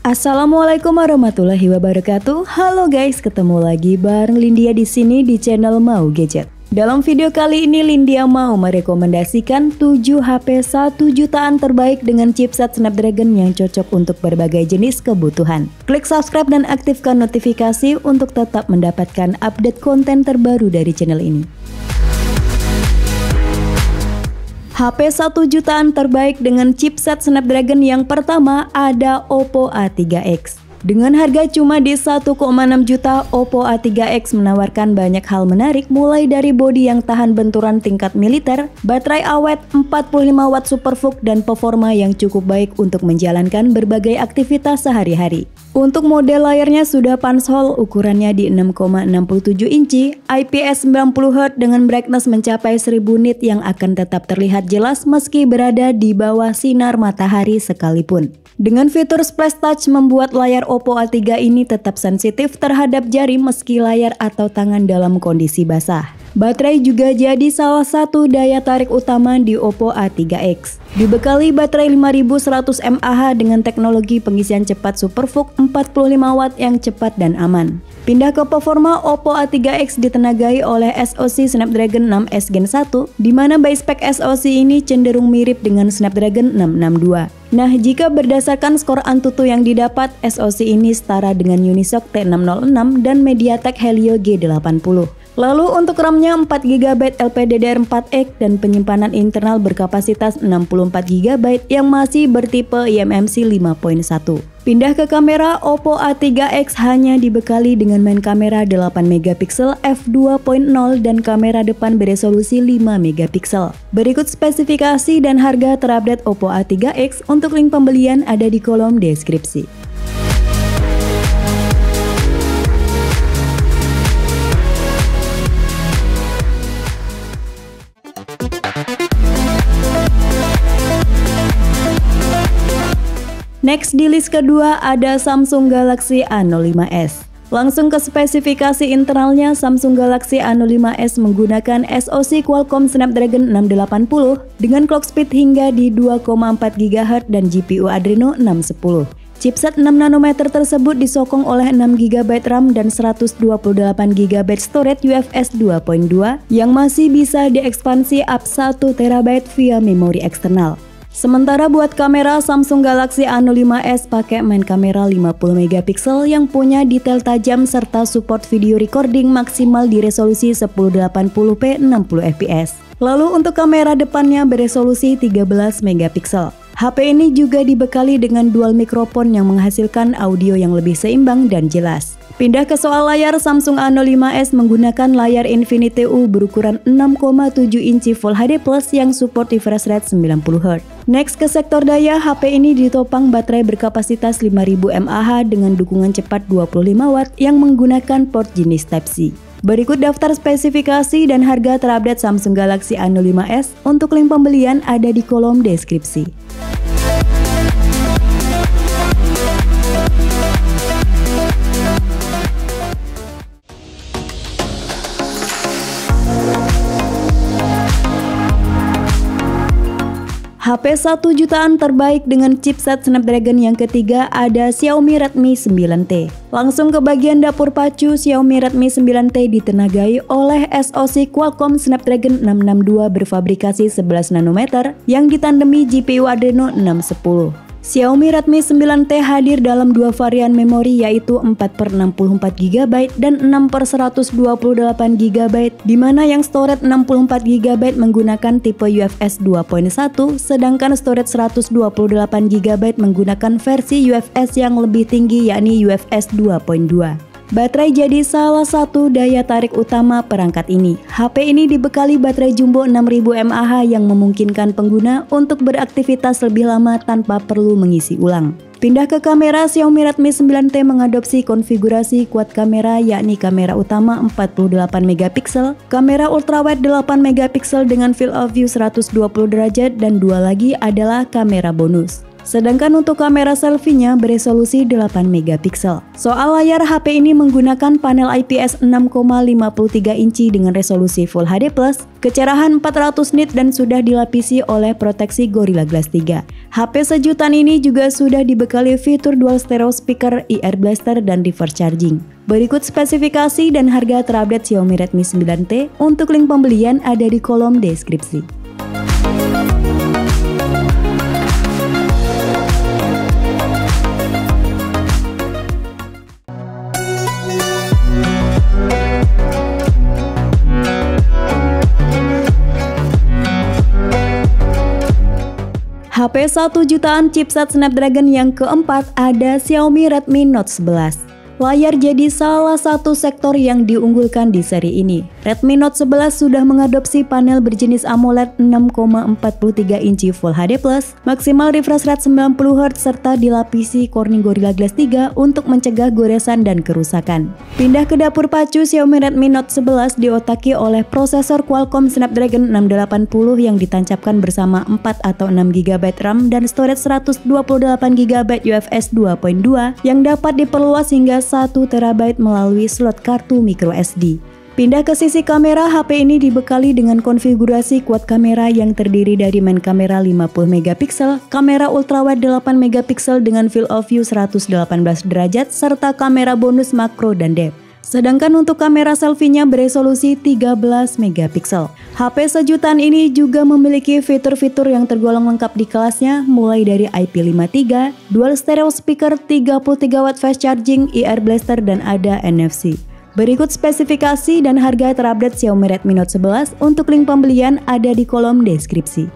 Assalamualaikum warahmatullahi wabarakatuh. Halo guys, ketemu lagi bareng Lindia di sini di channel Mau Gadget. Dalam video kali ini Lindia mau merekomendasikan 7 HP 1 jutaan terbaik dengan chipset Snapdragon yang cocok untuk berbagai jenis kebutuhan. Klik subscribe dan aktifkan notifikasi untuk tetap mendapatkan update konten terbaru dari channel ini. HP 1 jutaan terbaik dengan chipset Snapdragon yang pertama ada Oppo A3X. Dengan harga cuma di 1,6 juta, Oppo A3X menawarkan banyak hal menarik mulai dari bodi yang tahan benturan tingkat militer, baterai awet, 45 watt SuperVOOC, dan performa yang cukup baik untuk menjalankan berbagai aktivitas sehari-hari. Untuk model layarnya sudah punch-hole, ukurannya di 6,67 inci, IPS 90Hz dengan brightness mencapai 1000 nit yang akan tetap terlihat jelas meski berada di bawah sinar matahari sekalipun. Dengan fitur Splash Touch membuat layar Oppo A3 ini tetap sensitif terhadap jari meski layar atau tangan dalam kondisi basah. Baterai juga jadi salah satu daya tarik utama di Oppo A3X. Dibekali baterai 5100 mAh dengan teknologi pengisian cepat SuperVOOC 45 watt yang cepat dan aman. Pindah ke performa, Oppo A3X ditenagai oleh SoC Snapdragon 6S Gen 1, di mana base spek SoC ini cenderung mirip dengan Snapdragon 662. Nah, jika berdasarkan skor Antutu yang didapat, SoC ini setara dengan Unisoc T606 dan MediaTek Helio G80. Lalu untuk RAM-nya 4GB LPDDR4X dan penyimpanan internal berkapasitas 64GB yang masih bertipe eMMC 5.1. Pindah ke kamera, Oppo A3X hanya dibekali dengan main kamera 8MP f2.0 dan kamera depan beresolusi 5MP. Berikut spesifikasi dan harga terupdate Oppo A3X. Untuk link pembelian ada di kolom deskripsi. Next di list kedua ada Samsung Galaxy A05s. Langsung ke spesifikasi internalnya, Samsung Galaxy A05s menggunakan SoC Qualcomm Snapdragon 680 dengan clock speed hingga di 2,4 GHz dan GPU Adreno 610. Chipset 6nm tersebut disokong oleh 6GB RAM dan 128GB storage UFS 2.2 yang masih bisa diekspansi up 1TB via memori eksternal. Sementara buat kamera, Samsung Galaxy A05s pakai main kamera 50MP yang punya detail tajam serta support video recording maksimal di resolusi 1080p 60fps. Lalu untuk kamera depannya beresolusi 13MP. HP ini juga dibekali dengan dual mikrofon yang menghasilkan audio yang lebih seimbang dan jelas. Pindah ke soal layar, Samsung A05s menggunakan layar Infinity U berukuran 6,7 inci Full HD Plus yang support refresh rate 90Hz. Next ke sektor daya, HP ini ditopang baterai berkapasitas 5000 mAh dengan dukungan cepat 25 watt yang menggunakan port jenis Type-C. Berikut daftar spesifikasi dan harga terupdate Samsung Galaxy A05s. Untuk link pembelian ada di kolom deskripsi. HP 1 jutaan terbaik dengan chipset Snapdragon yang ketiga ada Xiaomi Redmi 9T. Langsung ke bagian dapur pacu, Xiaomi Redmi 9T ditenagai oleh SoC Qualcomm Snapdragon 662 berfabrikasi 11nm yang ditandemi GPU Adreno 610. Xiaomi Redmi 9T hadir dalam dua varian memori yaitu 4/64GB dan 6/128GB, di mana yang storage 64GB menggunakan tipe UFS 2.1 sedangkan storage 128GB menggunakan versi UFS yang lebih tinggi yakni UFS 2.2. Baterai jadi salah satu daya tarik utama perangkat ini. HP ini dibekali baterai jumbo 6000 mAh yang memungkinkan pengguna untuk beraktivitas lebih lama tanpa perlu mengisi ulang. Pindah ke kamera, Xiaomi Redmi 9T mengadopsi konfigurasi quad kamera yakni kamera utama 48MP, kamera ultrawide 8MP dengan field of view 120 derajat dan dua lagi adalah kamera bonus. Sedangkan untuk kamera selfie-nya beresolusi 8 megapiksel. Soal layar, HP ini menggunakan panel IPS 6,53 inci dengan resolusi Full HD+, kecerahan 400 nit dan sudah dilapisi oleh proteksi Gorilla Glass 3. HP sejutaan ini juga sudah dibekali fitur dual stereo speaker, ear blaster, dan reverse charging. Berikut spesifikasi dan harga terupdate Xiaomi Redmi 9T. Untuk link pembelian ada di kolom deskripsi. HP 1 jutaan chipset Snapdragon yang keempat ada Xiaomi Redmi Note 11. Layar jadi salah satu sektor yang diunggulkan di seri ini. Redmi Note 11 sudah mengadopsi panel berjenis AMOLED 6,43 inci Full HD+, maksimal refresh rate 90Hz serta dilapisi Corning Gorilla Glass 3 untuk mencegah goresan dan kerusakan. Pindah ke dapur pacu, Xiaomi Redmi Note 11 diotaki oleh prosesor Qualcomm Snapdragon 680 yang ditancapkan bersama 4 atau 6 GB RAM dan storage 128 GB UFS 2.2 yang dapat diperluas hingga 1 TB melalui slot kartu micro SD. Pindah ke sisi kamera, HP ini dibekali dengan konfigurasi quad kamera yang terdiri dari main kamera 50 megapiksel, kamera ultrawide 8 megapiksel dengan field of view 118 derajat, serta kamera bonus makro dan depth. Sedangkan untuk kamera selfie-nya beresolusi 13 megapiksel. HP sejutaan ini juga memiliki fitur-fitur yang tergolong lengkap di kelasnya, mulai dari IP53, dual stereo speaker, 33 watt fast charging, ear blaster, dan ada NFC. Berikut spesifikasi dan harga terupdate Xiaomi Redmi Note 11. Untuk link pembelian ada di kolom deskripsi.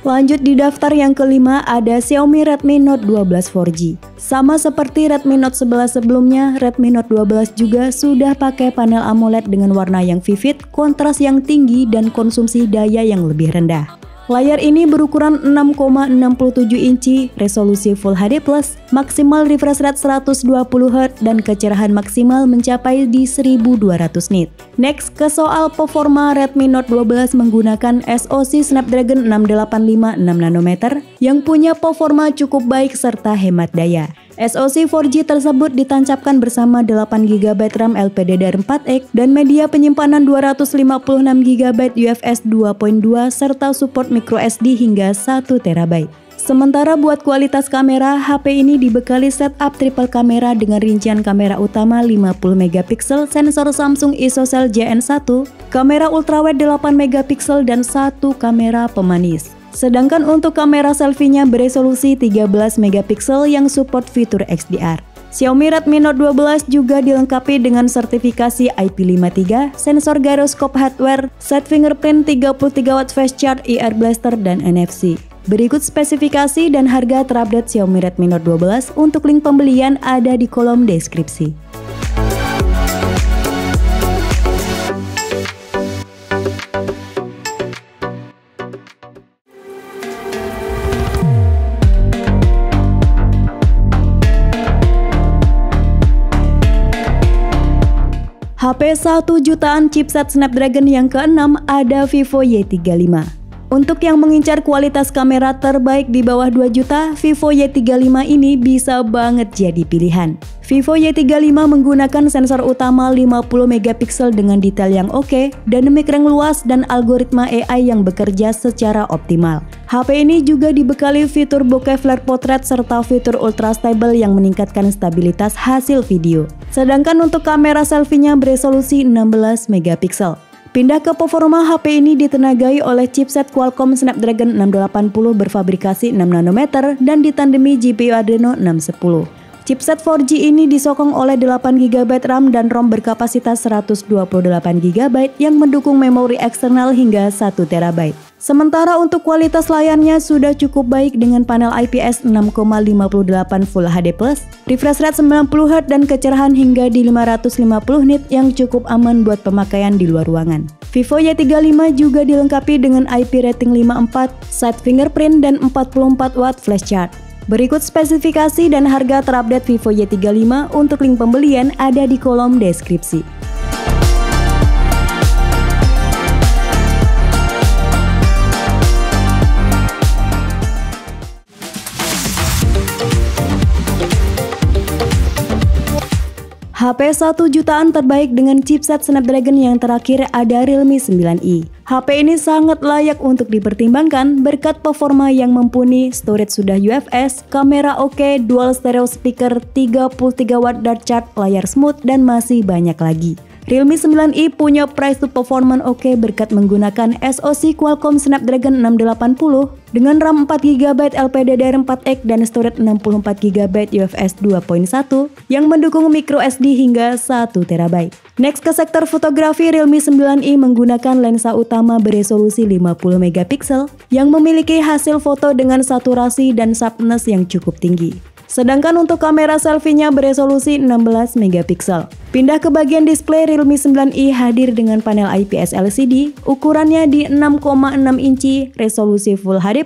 Lanjut di daftar yang kelima ada Xiaomi Redmi Note 12 4G. Sama seperti Redmi Note 11 sebelumnya, Redmi Note 12 juga sudah pakai panel AMOLED dengan warna yang vivid, kontras yang tinggi, dan konsumsi daya yang lebih rendah. Layar ini berukuran 6,67 inci, resolusi Full HD+, maksimal refresh rate 120Hz, dan kecerahan maksimal mencapai di 1200 nit. Next, ke soal performa, Redmi Note 12 menggunakan SoC Snapdragon 685 6nm yang punya performa cukup baik serta hemat daya. SoC 4G tersebut ditancapkan bersama 8GB RAM LPDDR4X dan media penyimpanan 256GB UFS 2.2 serta support microSD hingga 1TB. Sementara buat kualitas kamera, HP ini dibekali setup triple kamera dengan rincian kamera utama 50MP, sensor Samsung ISOCELL JN1, kamera ultrawide 8MP dan satu kamera pemanis. Sedangkan untuk kamera selfie-nya beresolusi 13MP yang support fitur XDR. Xiaomi Redmi Note 12 juga dilengkapi dengan sertifikasi IP53, sensor gyroscope hardware, side fingerprint, 33 watt fast charge, ear blaster, dan NFC. Berikut spesifikasi dan harga terupdate Xiaomi Redmi Note 12. Untuk link pembelian ada di kolom deskripsi. HP 1 jutaan chipset Snapdragon yang keenam ada Vivo Y35. Untuk yang mengincar kualitas kamera terbaik di bawah 2 juta, Vivo Y35 ini bisa banget jadi pilihan. Vivo Y35 menggunakan sensor utama 50MP dengan detail yang oke, dynamic range luas, dan algoritma AI yang bekerja secara optimal. HP ini juga dibekali fitur bokeh flare portrait serta fitur ultra stable yang meningkatkan stabilitas hasil video. Sedangkan untuk kamera selfie-nya beresolusi 16MP. Pindah ke performa, HP ini ditenagai oleh chipset Qualcomm Snapdragon 680 berfabrikasi 6nm dan ditandemi GPU Adreno 610. Chipset 4G ini disokong oleh 8GB RAM dan ROM berkapasitas 128GB yang mendukung memori eksternal hingga 1TB. Sementara untuk kualitas layarnya sudah cukup baik dengan panel IPS 6,58 Full HD+, refresh rate 90Hz dan kecerahan hingga di 550 nit yang cukup aman buat pemakaian di luar ruangan. Vivo Y35 juga dilengkapi dengan IP rating 54, side fingerprint, dan 44 watt flash charge. Berikut spesifikasi dan harga terupdate Vivo Y35 untuk link pembelian ada di kolom deskripsi. HP 1 jutaan terbaik dengan chipset Snapdragon yang terakhir ada Realme 9i. HP ini sangat layak untuk dipertimbangkan berkat performa yang mumpuni, storage sudah UFS, kamera oke, dual stereo speaker, 33 watt dart charge, layar smooth, dan masih banyak lagi. Realme 9i punya price to performance oke berkat menggunakan SoC Qualcomm Snapdragon 680 dengan RAM 4GB LPDDR4X dan storage 64GB UFS 2.1 yang mendukung microSD hingga 1TB. Next ke sektor fotografi, Realme 9i menggunakan lensa utama beresolusi 50MP yang memiliki hasil foto dengan saturasi dan sharpness yang cukup tinggi. Sedangkan untuk kamera selfie-nya beresolusi 16MP. Pindah ke bagian display, Realme 9i hadir dengan panel IPS LCD, ukurannya di 6,6 inci, resolusi Full HD+,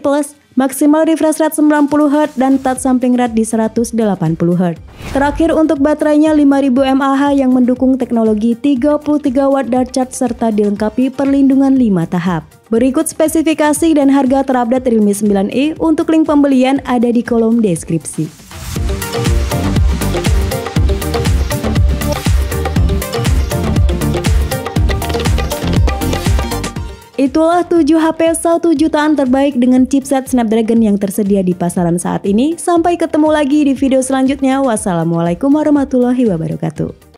maksimal refresh rate 90Hz dan touch sampling rate di 180Hz. Terakhir untuk baterainya 5000 mAh yang mendukung teknologi 33 watt dart charge serta dilengkapi perlindungan 5 tahap. Berikut spesifikasi dan harga terupdate Realme 9i untuk link pembelian ada di kolom deskripsi. Itulah 7 HP 1 jutaan terbaik dengan chipset Snapdragon yang tersedia di pasaran saat ini. Sampai ketemu lagi di video selanjutnya. Wassalamualaikum warahmatullahi wabarakatuh.